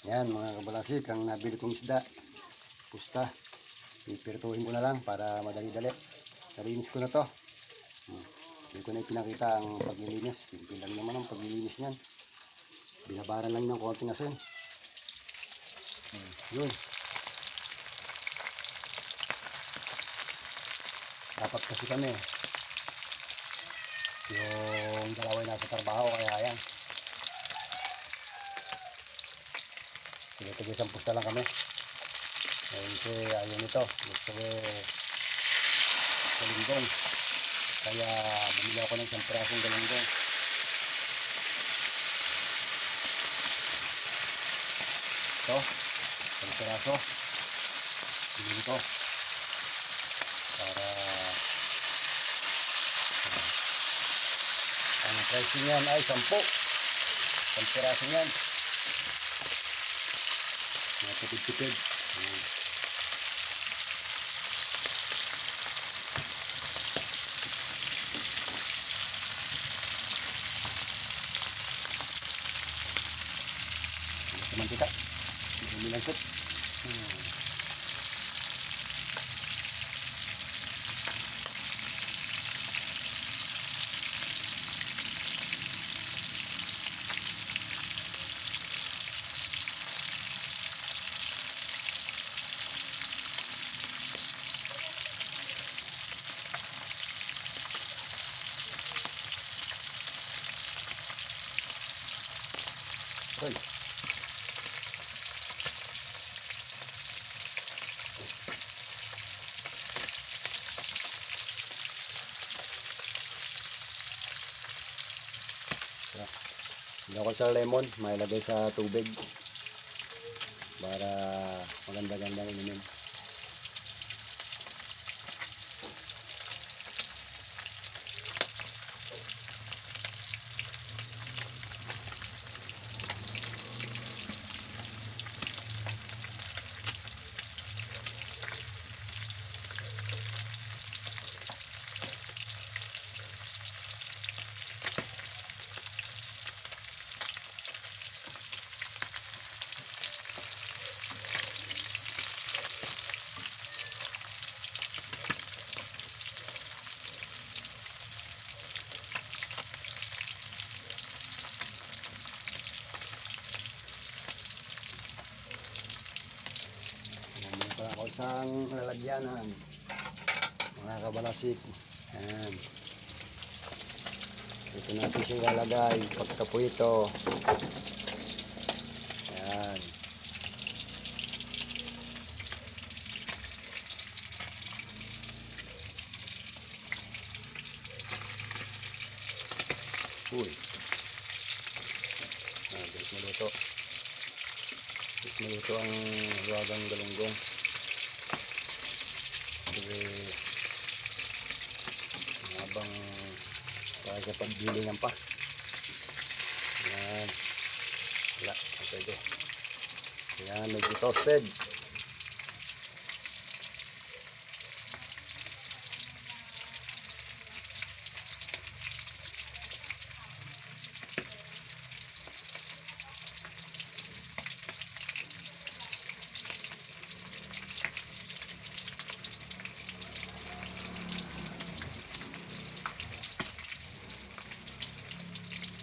Yan mga kabalasik, ang nabili kong isda, pusta. Pipirtuhin ko na lang para madali-dali. Nalinis ko na to. Hindi ko na ipinakita ang paglilinis. Simple lang naman ang paglilinis niyan. Binabaran lang ng konting asin. Yun. Dapat kasi kami. Yung dalawa ay nasa trabaho, kaya yan. Tinitag isang pusta lang kami. Ayun kasi ayaw nito. Gusto ko galunggong. Kaya bumili ako ng isang pirasong galunggong. Ito, isang piraso. Bumili ko. Para ang price niyan ay 10. Isang piraso niyan. Mga tipid-tipid. Mantika. Hindi lang sip. Hoy. Loko sa lemon, mailagay sa tubig para maganda-gandang inumin. Ako isang lalagyanan, mga kabalasik. Ayan. Ito natin siya ilalagay pagkapo ito. Ayan. Uy. Bilis maluto. Bilis maluto ang luwagang galunggong. Habang kaya pagbilingan pa. Yan. Wala. Pwede. Yan. Medyo toasted.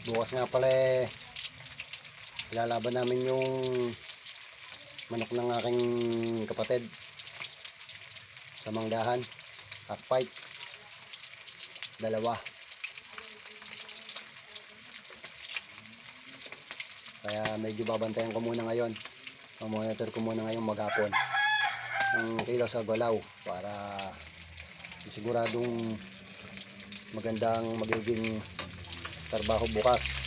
Bukas nga pala ilalaban namin yung manok ng aking kapatid sa manggahan. Cockfight. 2. Kaya medyo babantayan ko muna ngayon. Monitor ko muna ngayong maghapon ang kilo sa galaw para siguradong magandang magiging trabaho bukas.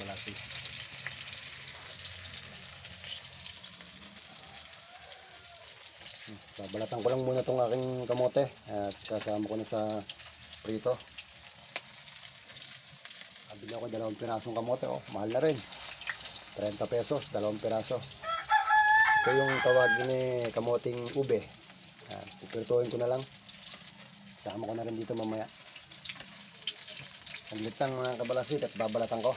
Balasi. Babalatan ko lang muna itong aking kamote at sasama ko na sa prito. Kabili ako 2 pirasong kamote, mahal na rin. 30 pesos, 2 piraso. Ito yung tawagin ni kamoting ube. Pipirtuhin ko na lang. Sama ko na rin dito mamaya. Saglit lang mga kabalasik at babalatan ko.